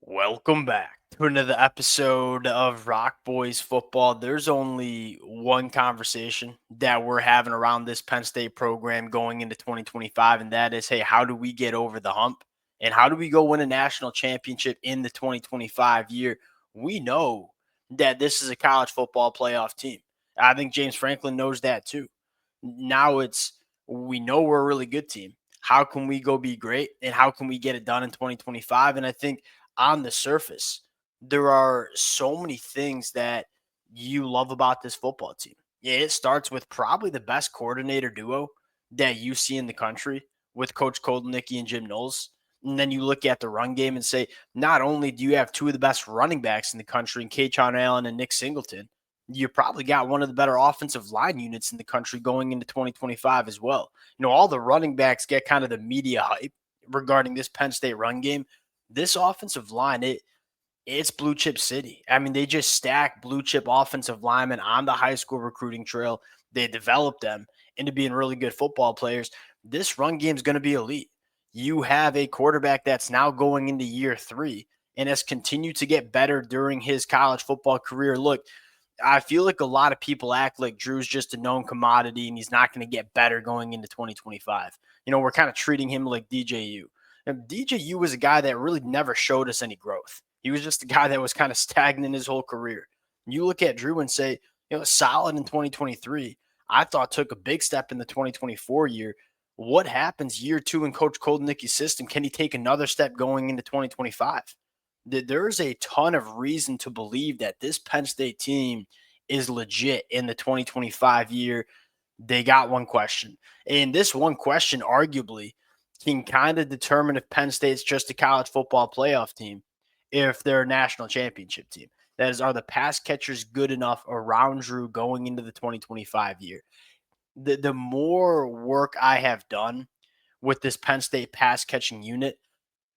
Welcome back to another episode of Rock Boys Football. There's only one conversation that we're having around this Penn State program going into 2025, and that is, hey, how do we get over the hump? And how do we go win a national championship in the 2025 year? We know that this is a college football playoff team. I think James Franklin knows that too. Now we know we're a really good team. How can we go be great? And how can we get it done in 2025? And I think on the surface, there are so many things that you love about this football team. Yeah, it starts with probably the best coordinator duo that you see in the country with Coach Koldenicki and Jim Knowles. And then you look at the run game and say, not only do you have two of the best running backs in the country in Kaytron Allen and Nick Singleton, you probably got one of the better offensive line units in the country going into 2025 as well. All the running backs get kind of the media hype regarding this Penn State run game. This offensive line, it's blue chip city. I mean, they just stack blue chip offensive linemen on the high school recruiting trail. They develop them into being really good football players. This run game is going to be elite. You have a quarterback that's now going into year 3 and has continued to get better during his college football career. Look, I feel like a lot of people act like Drew's just a known commodity and he's not going to get better going into 2025. We're kind of treating him like DJU. And DJU was a guy that really never showed us any growth. He was just a guy that was kind of stagnant his whole career. You look at Drew and say, solid in 2023. I thought took a big step in the 2024 year. What happens year 2 in Coach Koldenicki's system? Can he take another step going into 2025? There's a ton of reason to believe that this Penn State team is legit in the 2025 year. They got one question. And this one question arguably can kind of determine if Penn State's just a college football playoff team, if they're a national championship team. That is, are the pass catchers good enough around Drew going into the 2025 year? The more work I have done with this Penn State pass catching unit,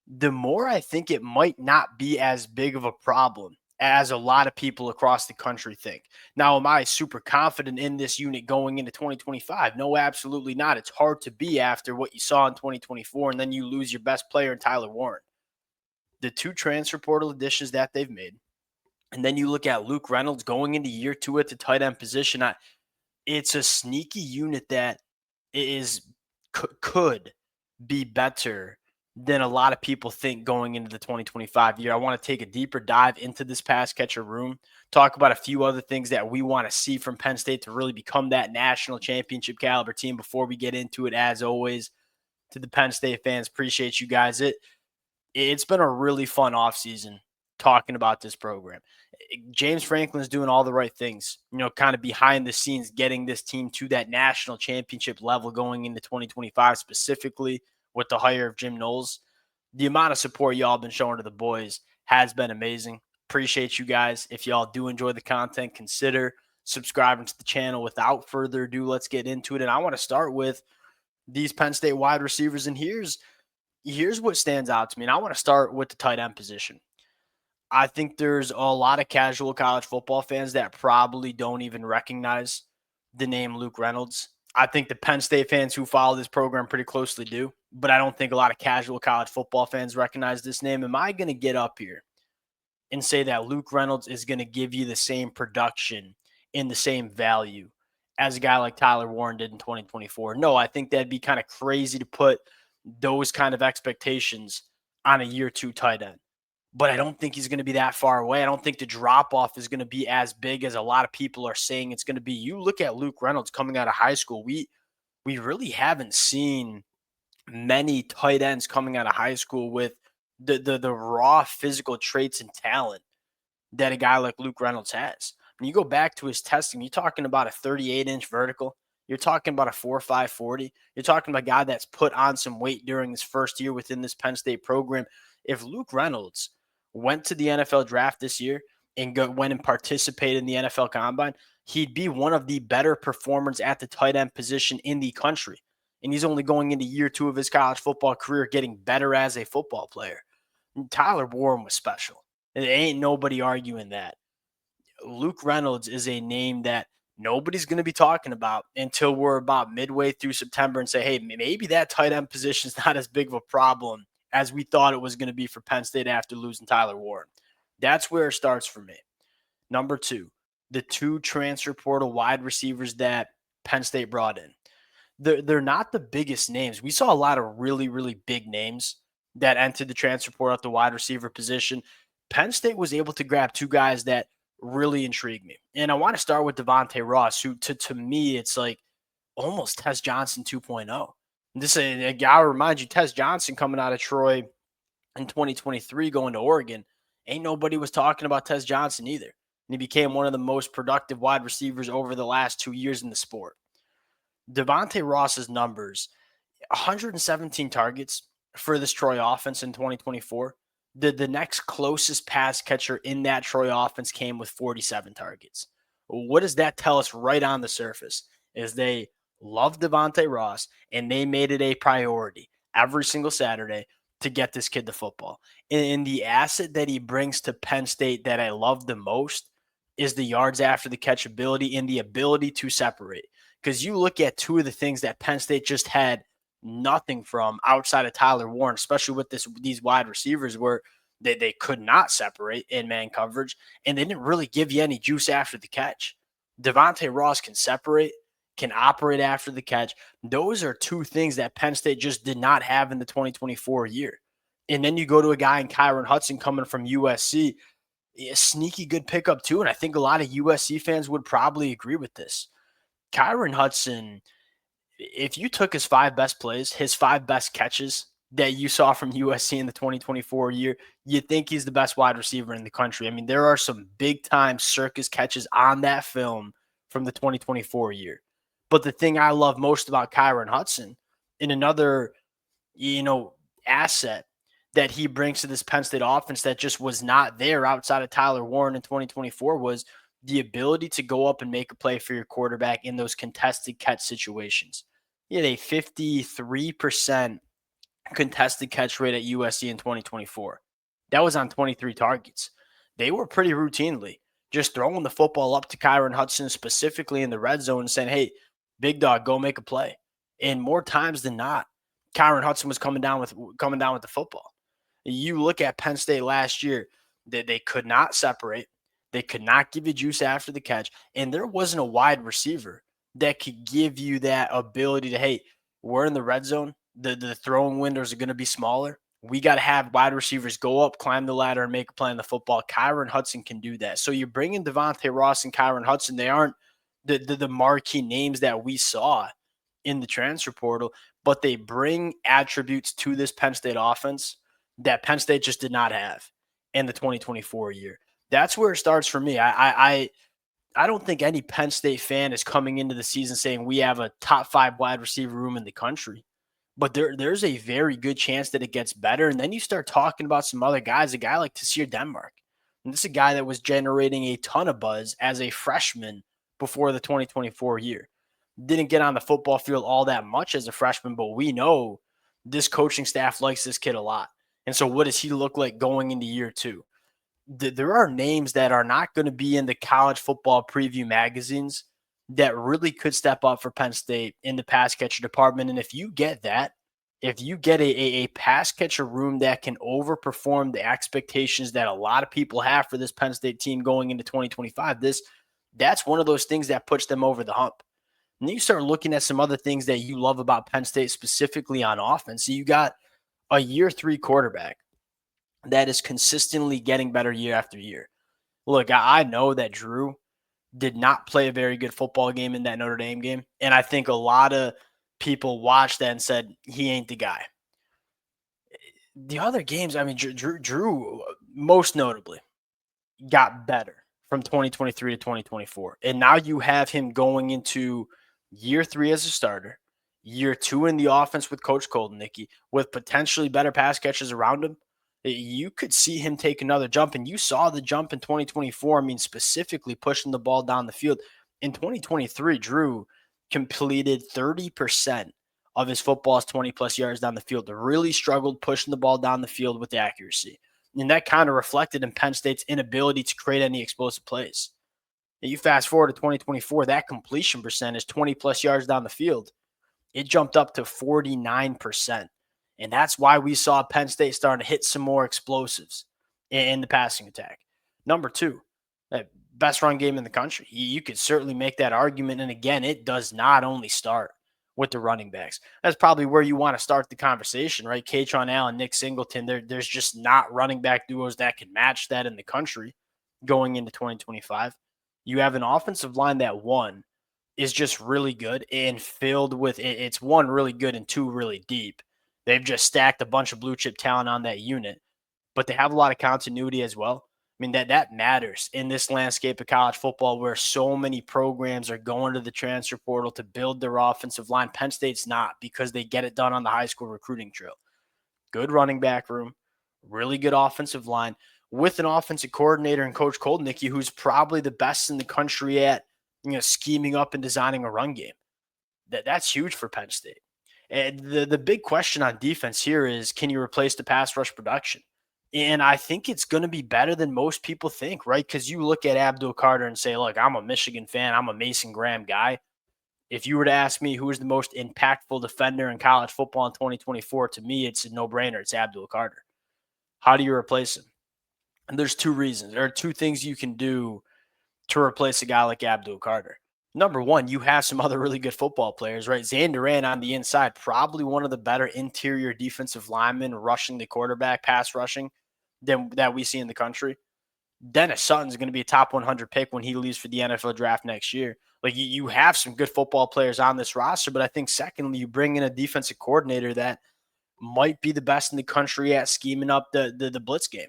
the more I think it might not be as big of a problem as a lot of people across the country think. Now, am I super confident in this unit going into 2025? No, absolutely not. It's hard to be after what you saw in 2024, and then you lose your best player in Tyler Warren. The two transfer portal additions that they've made, and then you look at Luke Reynolds going into year 2 at the tight end position. It's a sneaky unit that could be better than a lot of people think going into the 2025 year. I want to take a deeper dive into this pass catcher room, talk about a few other things that we want to see from Penn State to really become that national championship caliber team before we get into it. As always, to the Penn State fans, appreciate you guys. It's been a really fun offseason talking about this program. James Franklin's doing all the right things, kind of behind the scenes, getting this team to that national championship level going into 2025, specifically with the hire of Jim Knowles. The amount of support y'all been showing to the boys has been amazing. Appreciate you guys. If y'all do enjoy the content, consider subscribing to the channel. Without further ado, let's get into it. And I want to start with these Penn State wide receivers. And here's what stands out to me. And I want to start with the tight end position. I think there's a lot of casual college football fans that probably don't even recognize the name Luke Reynolds. I think the Penn State fans who follow this program pretty closely do, but I don't think a lot of casual college football fans recognize this name. Am I going to get up here and say that Luke Reynolds is going to give you the same production in the same value as a guy like Tyler Warren did in 2024? No, I think that'd be kind of crazy to put those kind of expectations on a year 2 tight end. But I don't think he's going to be that far away. I don't think the drop off is going to be as big as a lot of people are saying it's going to be. You look at Luke Reynolds coming out of high school. We really haven't seen many tight ends coming out of high school with the raw physical traits and talent that a guy like Luke Reynolds has. When you go back to his testing, you're talking about a 38-inch vertical. You're talking about a 4.5 40. You're talking about a guy that's put on some weight during his first year within this Penn State program. If Luke Reynolds went to the NFL draft this year and went and participated in the NFL Combine, he'd be one of the better performers at the tight end position in the country. And he's only going into year 2 of his college football career, getting better as a football player. And Tyler Warren was special. There ain't nobody arguing that. Luke Reynolds is a name that nobody's going to be talking about until we're about midway through September and say, hey, maybe that tight end position is not as big of a problem as we thought it was going to be for Penn State after losing Tyler Warren. That's where it starts for me. Number two, the two transfer portal wide receivers that Penn State brought in. They're not the biggest names. We saw a lot of really, really big names that entered the transfer portal at the wide receiver position. Penn State was able to grab two guys that really intrigued me. And I want to start with Devontae Ross, who to me, it's like almost Tez Johnson 2.0. This I'll remind you, Tez Johnson coming out of Troy in 2023 going to Oregon, ain't nobody was talking about Tez Johnson either. And he became one of the most productive wide receivers over the last 2 years in the sport. Devontae Ross's numbers, 117 targets for this Troy offense in 2024. The next closest pass catcher in that Troy offense came with 47 targets. What does that tell us right on the surface? Is they love Devontae Ross, and they made it a priority every single Saturday to get this kid the football. And the asset that he brings to Penn State that I love the most is the yards after the catch ability and the ability to separate. Because you look at two of the things that Penn State just had nothing from outside of Tyler Warren, especially with these wide receivers where they could not separate in man coverage, and they didn't really give you any juice after the catch. Devontae Ross can separate, can operate after the catch. Those are two things that Penn State just did not have in the 2024 year. And then you go to a guy in Kyron Hudson coming from USC, a sneaky good pickup too, and I think a lot of USC fans would probably agree with this. Kyron Hudson, if you took his 5 best plays, his 5 best catches that you saw from USC in the 2024 year, you think he's the best wide receiver in the country. I mean, there are some big-time circus catches on that film from the 2024 year. But the thing I love most about Kyron Hudson, in another, asset that he brings to this Penn State offense that just was not there outside of Tyler Warren in 2024, was the ability to go up and make a play for your quarterback in those contested catch situations. He had a 53% contested catch rate at USC in 2024. That was on 23 targets. They were pretty routinely just throwing the football up to Kyron Hudson, specifically in the red zone, and saying, hey, big dog, go make a play. And more times than not, Kyron Hudson was coming down with the football. You look at Penn State last year, they could not separate. They could not give you juice after the catch. And there wasn't a wide receiver that could give you that ability to, hey, we're in the red zone. The throwing windows are going to be smaller. We got to have wide receivers go up, climb the ladder, and make a play on the football. Kyron Hudson can do that. So you bring in Devontae Ross and Kyron Hudson. They aren't the marquee names that we saw in the transfer portal, but they bring attributes to this Penn State offense that Penn State just did not have in the 2024 year. That's where it starts for me. I don't think any Penn State fan is coming into the season saying we have a top 5 wide receiver room in the country. But there's a very good chance that it gets better. And then you start talking about some other guys, a guy like Taysir Denmark. And this is a guy that was generating a ton of buzz as a freshman before the 2024 year. Didn't get on the football field all that much as a freshman, but we know this coaching staff likes this kid a lot. And so what does he look like going into year 2? There are names that are not going to be in the college football preview magazines that really could step up for Penn State in the pass catcher department. And if you get that, if you get a pass catcher room that can overperform the expectations that a lot of people have for this Penn State team going into 2025, that's one of those things that puts them over the hump. And then you start looking at some other things that you love about Penn State, specifically on offense. So you got a year 3 quarterback that is consistently getting better year after year. Look, I know that Drew did not play a very good football game in that Notre Dame game. And I think a lot of people watched that and said, he ain't the guy. The other games, I mean, Drew most notably got better from 2023 to 2024. And now you have him going into year 3 as a starter, year 2 in the offense with Coach Koldenicki, with potentially better pass catchers around him. You could see him take another jump, and you saw the jump in 2024. I mean, specifically pushing the ball down the field. In 2023, Drew completed 30% of his footballs 20-plus yards down the field. They really struggled pushing the ball down the field with accuracy. And that kind of reflected in Penn State's inability to create any explosive plays. And you fast forward to 2024, that completion percentage, 20-plus yards down the field, it jumped up to 49%. And that's why we saw Penn State starting to hit some more explosives in the passing attack. Number two, best run game in the country. You could certainly make that argument. And again, it does not only start with the running backs. That's probably where you want to start the conversation, right? Katron Allen, Nick Singleton, there's just not running back duos that can match that in the country going into 2025. You have an offensive line that one is just really good and filled with it's one really good and two really deep. They've just stacked a bunch of blue chip talent on that unit, but they have a lot of continuity as well. I mean, that matters in this landscape of college football where so many programs are going to the transfer portal to build their offensive line. Penn State's not, because they get it done on the high school recruiting trail. Good running back room, really good offensive line with an offensive coordinator and Coach Koldnicki, who's probably the best in the country at scheming up and designing a run game. That's huge for Penn State. And the big question on defense here is, can you replace the pass rush production? And I think it's going to be better than most people think, right? Because you look at Abdul Carter and say, look, I'm a Michigan fan. I'm a Mason Graham guy. If you were to ask me who is the most impactful defender in college football in 2024, to me, it's a no-brainer. It's Abdul Carter. How do you replace him? And there's two reasons. There are two things you can do to replace a guy like Abdul Carter. Number one, you have some other really good football players, right? Zan Duran on the inside, probably one of the better interior defensive linemen rushing the quarterback, pass rushing, than that we see in the country. Dennis Sutton's going to be a top 100 pick when he leaves for the NFL draft next year. Like, you have some good football players on this roster, but I think secondly, you bring in a defensive coordinator that might be the best in the country at scheming up the blitz game.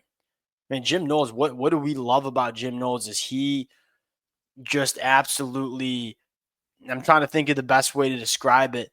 And Jim Knowles, what do we love about Jim Knowles is he just absolutely, I'm trying to think of the best way to describe it,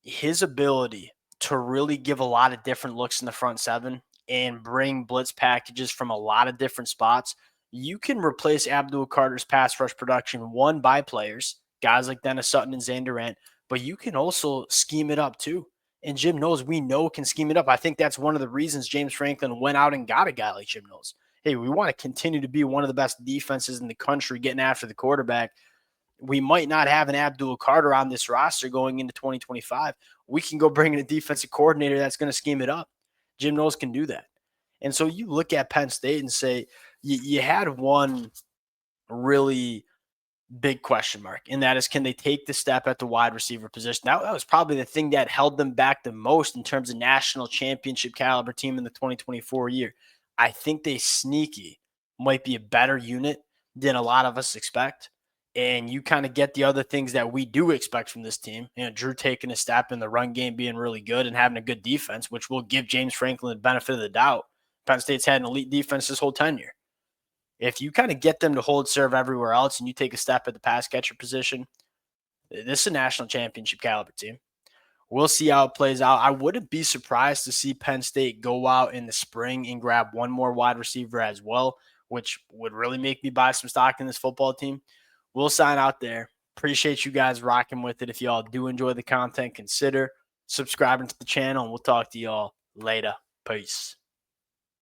his ability to really give a lot of different looks in the front seven and bring blitz packages from a lot of different spots. You can replace Abdul Carter's pass rush production, one, by players, guys like Dennis Sutton and Zan Durant, but you can also scheme it up too. And Jim Knowles, we know, can scheme it up. I think that's one of the reasons James Franklin went out and got a guy like Jim Knowles. Hey, we want to continue to be one of the best defenses in the country getting after the quarterback. We might not have an Abdul Carter on this roster going into 2025. We can go bring in a defensive coordinator that's going to scheme it up. Jim Knowles can do that. And so you look at Penn State and say, you had one really big question mark, and that is, can they take the step at the wide receiver position? That was probably the thing that held them back the most in terms of national championship caliber team in the 2024 year. I think they sneaky might be a better unit than a lot of us expect. And you kind of get the other things that we do expect from this team. Drew taking a step in the run game, being really good and having a good defense, which will give James Franklin the benefit of the doubt. Penn State's had an elite defense this whole tenure. If you kind of get them to hold serve everywhere else and you take a step at the pass catcher position, this is a national championship caliber team. We'll see how it plays out. I wouldn't be surprised to see Penn State go out in the spring and grab one more wide receiver as well, which would really make me buy some stock in this football team. We'll sign out there. Appreciate you guys rocking with it. If y'all do enjoy the content, consider subscribing to the channel, and we'll talk to y'all later. Peace.